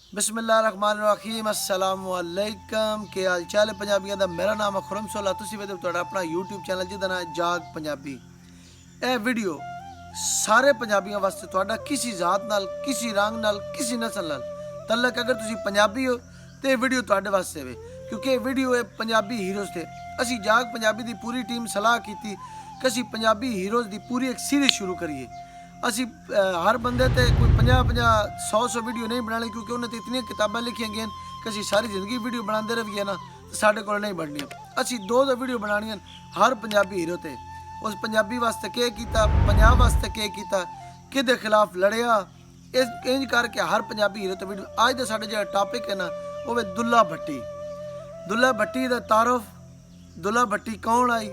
बिस्मिल्लाहिर्रहमानिर्रहीम अस्सलाम वालेकुम। के हाल चाल है पंजाबियों का। मेरा नाम है खुरम सोला। तुसी वेदे तुहाडा अपना यूट्यूब चैनल जिहदा नाम है जाग पंजाबी। यह वीडियो सारे पंजाबियों वास्ते तुहाडा किसी जात नाल, किसी रंग नाल, किसी नस्ल नाल तलक अगर तुसी पंजाबी हो तो यह वीडियो तुहाडे वास्ते है, क्योंकि यह वीडियो है पंजाबी हीरोज़ ते। असी जाग पंजाबी की पूरी टीम सलाह की कि असी पंजाबी हीरोज़ की पूरी एक सीरीज़ शुरू करिए। असी हर बंदे ते कोई 50-50 100 वीडियो नहीं बनानी, क्योंकि उन्हें इतनी किताबें लिखियां गई कि असी सारी जिंदगी वीडियो बनाते रहिए ना तो साढ़े को नहीं बननी। असी दो वीडियो बनानी हर पंजाबी हीरो ते। उस पंजाबी वास्ते क्या किया, पंजाब वास्ते क्या किया, किदे खिलाफ लड़िया, इस इंज करके हर पंजाबी हीरो ते वीडियो। अज का साढ़ा जो टॉपिक है ना वो है दुल्ला भट्टी। दुल्ला भट्टी का तारुफ, दुल्ला भट्टी कौन आई,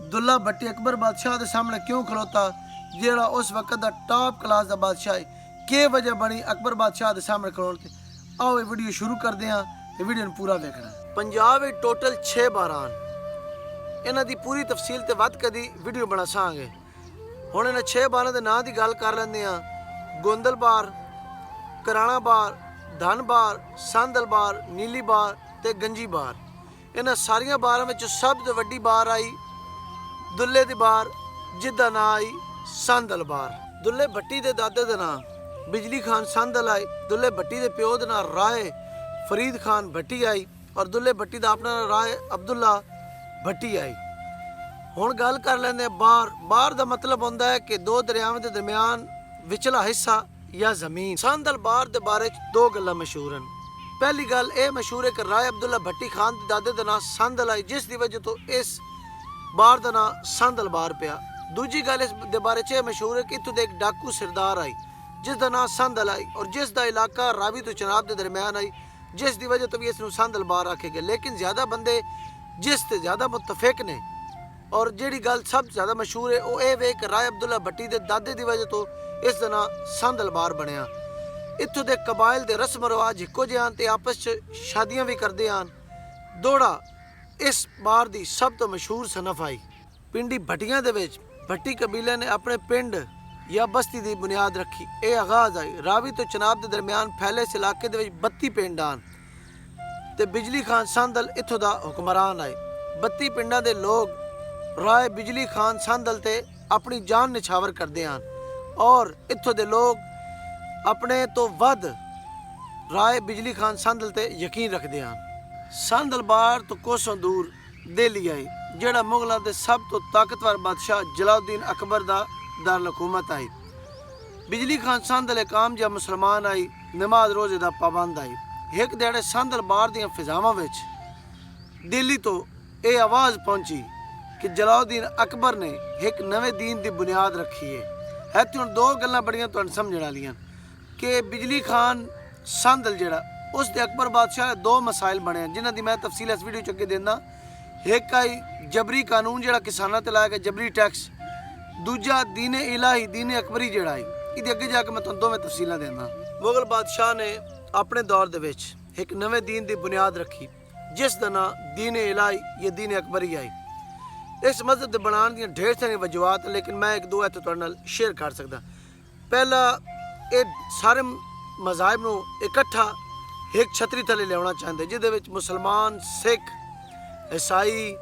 दुल्ला भट्टी अकबर बादशाह के सामने क्यों खलोता, जेड़ा उस वक्त का टॉप क्लास का बादशाह है, के वजह बनी अकबर बादशाह के सामने खलोण ते। आओ ये वीडियो शुरू करते हैं, ये वीडियो पूरा देखना। पंजाब टोटल 6 बारान, इन्हां दी पूरी तफसील ते वध कदी वीडियो बना साँगे। हुण इन्हां 6 बारां दे नां दी गल कर लैंदे हां। गोंदल बार, कराणा बार, धन बार, सांदल बार, नीली बार ते गंजी बार। इन्हां सारियां बारां विच सब तो वड्डी बार आई दुल्ले दी बार, जिसदा नां आई सांदल बार। दुल्ले भट्टी के दादे का नाम बिजली खान सांदल आई। दुल्ले भट्टी के प्यो का नाम राय फरीद खान भट्टी आई और दुल्ले भट्टी का अपना राय अब्दुल्ला भट्टी आई। हुण गल कर लेंदे बार। बार का मतलब होंदा है कि दो दरियावां के दरम्यान विचला हिस्सा या जमीन। सांदल बार के बारे दो गल्लां मशहूर हैं। पहली गल ये मशहूर है कि राय अब्दुल्ला भट्टी खान के दादे का नाम सांदल आई, जिस की वजह तो इस बार का नाम सांदल बार पिया। दूजी गल इस दे बारे च मशहूर है कि इत्थों एक डाकू सरदार आई जिसका नाम सांदल आई और जिसका इलाका रावी तो चनाब के दरम्यान आई, जिस की वजह तो भी इसनूं सांदल बार आखे गए। लेकिन ज़्यादा बंदे जिस ते ज़्यादा मुतफिक ने और जिहड़ी गल सब ज़्यादा मशहूर है वो ये वे कि राय अब्दुल्ला भट्टी के दादे की वजह तो इसका नाम सांदल बार बनया। इत्थों के कबाइल के रस्म रिवाज इक्को जिहे हैं, आपस च शादियां भी करते हैं। दौड़ा इस बार की सब तो मशहूर सनफ आई। पिंडी भट्टियां दे विच भट्टी कबीले ने अपने पिंड या बस्ती की बुनियाद रखी। ये आगाज आई रावी तो चनाब के दरम्यान फैले इस इलाके के 32 पिंड आन ते बिजली खान सांदल इत्थों का हुक्मरान आए। 32 पिंडा के लोग राय बिजली खान सांदल ते अपनी जान निछावर करते हैं और इत्थों के लोग अपने तो वध राय बिजली खान सांदल ते यकीन रखते हैं। सांदल बार तो कोसों दूर दिल्ली आई, जेड़ा मुगलों के सब तो ताकतवर बादशाह जलाउद्दीन अकबर का दारुल हुकूमत आई। बिजली खान सांदल एक आम जिहा मुसलमान आई, नमाज रोजे का पाबंद आई। एक दिहाड़े सांदल बार दियां फिजावां विच दिल्ली तो ये आवाज़ पहुंची कि जलाउद्दीन अकबर ने एक नवे दीन की बुनियाद रखी है। इत्थे हुण दो गल्लां बड़ियां तुहानूं समझण वालियां कि बिजली खान सांदल जेड़ा उस दे अकबर बादशाह दो मसाइल बने जिन्हां दी मैं तफसील इस वीडियो च अगे देना। एक आई जबरी कानून जेड़ा किसानां ते लाया गया, जबरी टैक्स। दूजा दीन इलाही, दीन अकबरी जेड़ा आई। इहदे अगे जाके मैं तुहानूं दोवें तफसीलां देना। मुगल बादशाह ने अपने दौर दे विच एक नवे दीन की बुनियाद रखी जिस दा नाम दीन इलाही या दीन अकबरी आई। इस मजहब के बनाने दी ढेर सारी वजूहात, लेकिन मैं एक दो इत्थे तुहाडे नाल शेयर कर सकदा। पहला, ये सारे मज़ाहिब नूं इकट्ठा एक छतरी थले लियाउणा चाहते, जिहदे विच मुसलमान, सिख, ईसाई,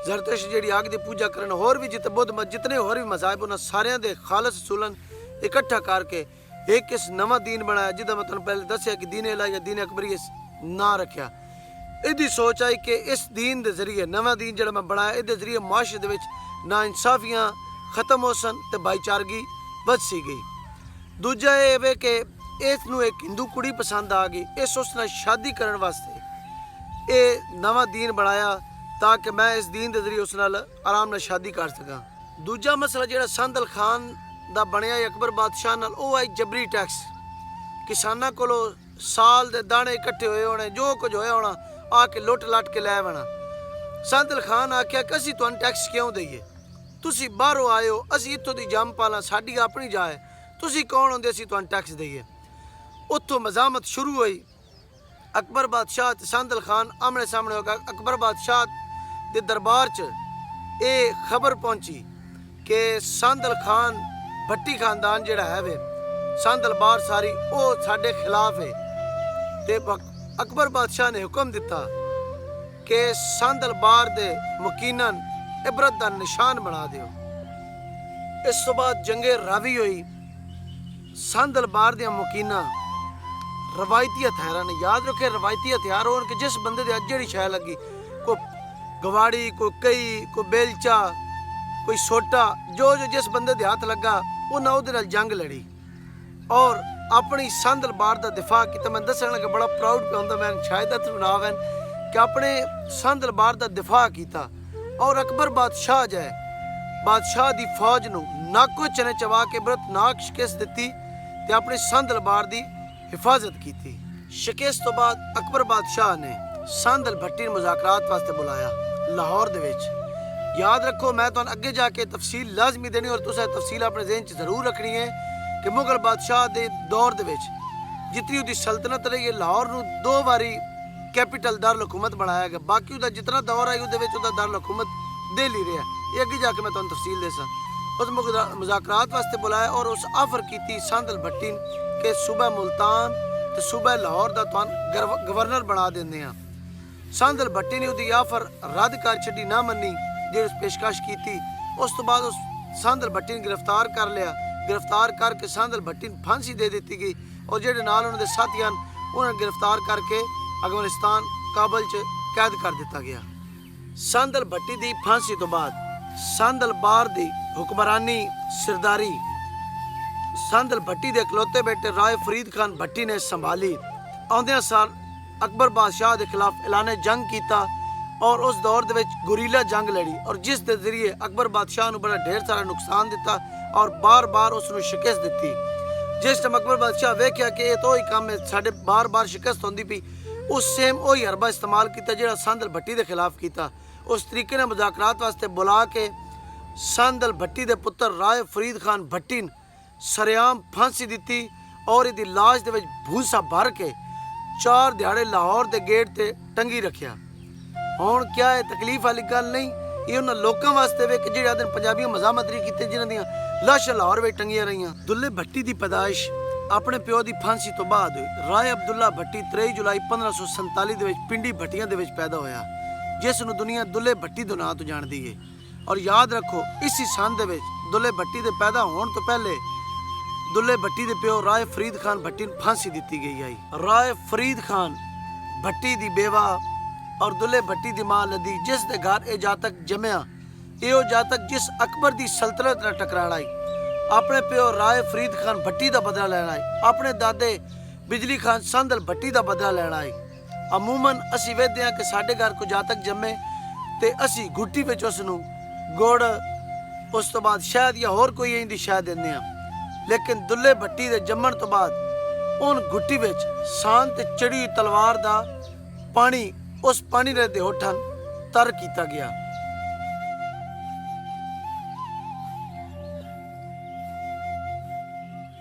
जरतश जी अग की पूजा करन, होर भी जितने बुद्ध जितने होर भी मज़ाहिब उन्होंने सारियां दे खालस सूलन इकट्ठा करके एक इस नवा दीन बनाया, जिदा मैं तुहानूं पहले दस्सिया कि दीन इलाही या दीन अकबरी इस ना रखा। इहदी सोच आई कि इस दीन के जरिए नवा दीन जिहड़ा मैं बनाया, इहदे जरिए माशरे दे विच ना इंसाफियाँ खत्म हो सन ते भाईचारगी बध सी गई। दूजा ये वे कि इसनूं एक हिंदू कुड़ी पसंद आ गई, इस उस नाल शादी करने वास्ते ये नवा दीन बनाया ताकि मैं इस दीन के जरिए उस नाल आराम नाल शादी कर सकां। दूजा मसला जिहड़ा सांदल खान दा बनया अकबर बादशाह नाल, वो आई जबरी टैक्स। किसानां कोलों साल दे दाने इकट्ठे होए होने, जो कुछ होया होना आके लुट लट के लै आना। सांदल खान आख्या कि असीं तुहानूं टैक्स क्यों दईए, तुसीं बाहरों आए हो, असीं इत्थों दी जम पालां, साडी अपनी जाए, तुसीं कौन होंदे असीं तुहानूं टैक्स दईए। उत्थों मजामत शुरू हुई। अकबर बादशाह ते सांदल खान आमने सामने हो गए। अकबर बादशाह के दरबार च ये खबर पहुंची कि सांदल खान भट्टी खानदान जिहड़ा है वे सांदल बार सारी वो साडे खिलाफ है। ते अकबर बादशाह ने हुक्म दिता कि सांदल बार दे मुकीनन इबरत दा निशान बना दियो। इस तो बाद जंगे रावी हुई। सांदल बार दिया मुकीना रवायती हथियार ने, याद रखे रवायती हथियार हो कि जिस बंदे दे जेड़ी शै लगी, कोई गवाड़ी, कोई कई, कोई बेलचा, कोई सोटा, जो जो जिस बंदे दे हाथ लगा उन्हें उहदे नाल जंग लड़ी और अपनी सांदल बार दा दिफा किया। मैं दसन लगा बड़ा प्राउड पे होंदा, मैं शायद नाव है कि अपने सांदल बार दा दिफा किया और अकबर बादशाह जाए बादशाह दी फौज नूं नाको चने चवा के बरतनाक शिकस्त दी ते अपने सांदल बार दी हिफाजत की थी। शिकस्त तो बाद अकबर बादशाह ने सांदल भट्टी ने मुज़ाकरात वास्ते बुलाया लाहौर दे विच। याद रखो मैं तुहानूं अगे जाके तफसील लाजमी देनी और तुसें तफसील अपने ज़हन च जरूर रखनी है कि मुगल बादशाह दे दौर दे विच जितनी उसकी सल्तनत रही है, लाहौर नूं 2 बारी कैपिटल दारुल हुकूमत बनाया गया। बाकी उसका जितना दौर है उसदे विच उसदा दारुल हुकूमत दिल्ली रहा। ये अगे जाके मैं तुहानूं तफसील देसां। उस मुज़ाकरात वास्ते बुलाया और उस ऑफर की सांदल भट्टी के सूबा मुल्तान ते सूबा लाहौर का तुहानूं गवर्नर बना देंदे हां। सांदल भट्टी ने उसकी ऑफर रद्द कर छड्डी, ना मनी जो पेशकश की थी। उस तो बाद उस सांदल भट्टी ने गिरफ्तार कर लिया। गिरफ्तार करके सांदल भट्टी ने फांसी दे दी गई और जेडे नाल उन्होंने साथी हैं उन्हें गिरफ्तार करके अफगानिस्तान काबल च कैद कर दिता गया। सांदल भट्टी की फांसी तो बाद सांदल बार की हुक्मरानी सरदारी सांदल भट्टी के इकलौते बेटे राय फरीद खान भट्टी ने संभाली। आउंदे साल अकबर बादशाह के खिलाफ ऐलान जंग किया और उस दौर के गुरीला जंग लड़ी और जिस के जरिए अकबर बादशाह ने बड़ा ढेर सारा नुकसान दिता और बार बार उसने शिकस्त दी। जिस टाइम अकबर बादशाह वेख्या कि यह तो ही काम है, साढ़े बार बार शिकस्त होती पी, उस सेम वही हरबा इस्तेमाल किया जो सांदल भट्टी के खिलाफ किया। उस तरीके ने मुज़ाकरात वास्ते बुला के सांदल भट्टी के पुत्र राय फरीद खान भट्टी ने सरेआम फांसी दी और इसकी लाश के भूसा भर के 4 दिहाड़े लाहौर के गेट से टंगी रखिया। हुण क्या है तकलीफ वाली गल नहीं, ये उन्होंने लोगों वास्ते वे कि जिहड़े दिन पंजाबियों मजामत नहीं की जिन्हों दी लाशां लाहौर में टंगिया रही। दुल्ले भट्टी की पैदाइश अपने प्यो की फांसी तो बाद हुई। राय अब्दुल्ला भट्टी 23 जुलाई 1547 पिंडी भट्टियां दे विच पैदा होया, जिस नूं दुनिया दुल्ले भट्टी दे नां तो जानदी है। और याद रखो इसी सन दे विच दुल्ले भट्टी के पैदा होने तो पहले दुल्ले भट्टी के प्यो राय फरीद खान भट्टी ने फांसी दी गई आई। राय फरीद खान भट्टी की बेवा और दुल्ले भट्टी की मां लदी जिस दे घर ये जातक जमया, यो जातक जिस अकबर की सल्तनत नाल टकराण आई, अपने प्यो राय फरीद खान भट्टी का बदला लैण आई, अपने दादे बिजली खान सांदल भट्टी का बदला लैण आई। अमूमन असी वेखदे हां कि साडे घर कोई जातक जमे ते असी गुट्टी विच उसनूं गुड़ उस तो बाद शहद या होर कोई इंदी शहद दिंदे हां, लेकिन दुल्ले भट्टी के जम्मण तो बाद उन गुट्टी विच सांद ते चढ़ी तलवार का पानी उस पानी दे होठन तर किया गया।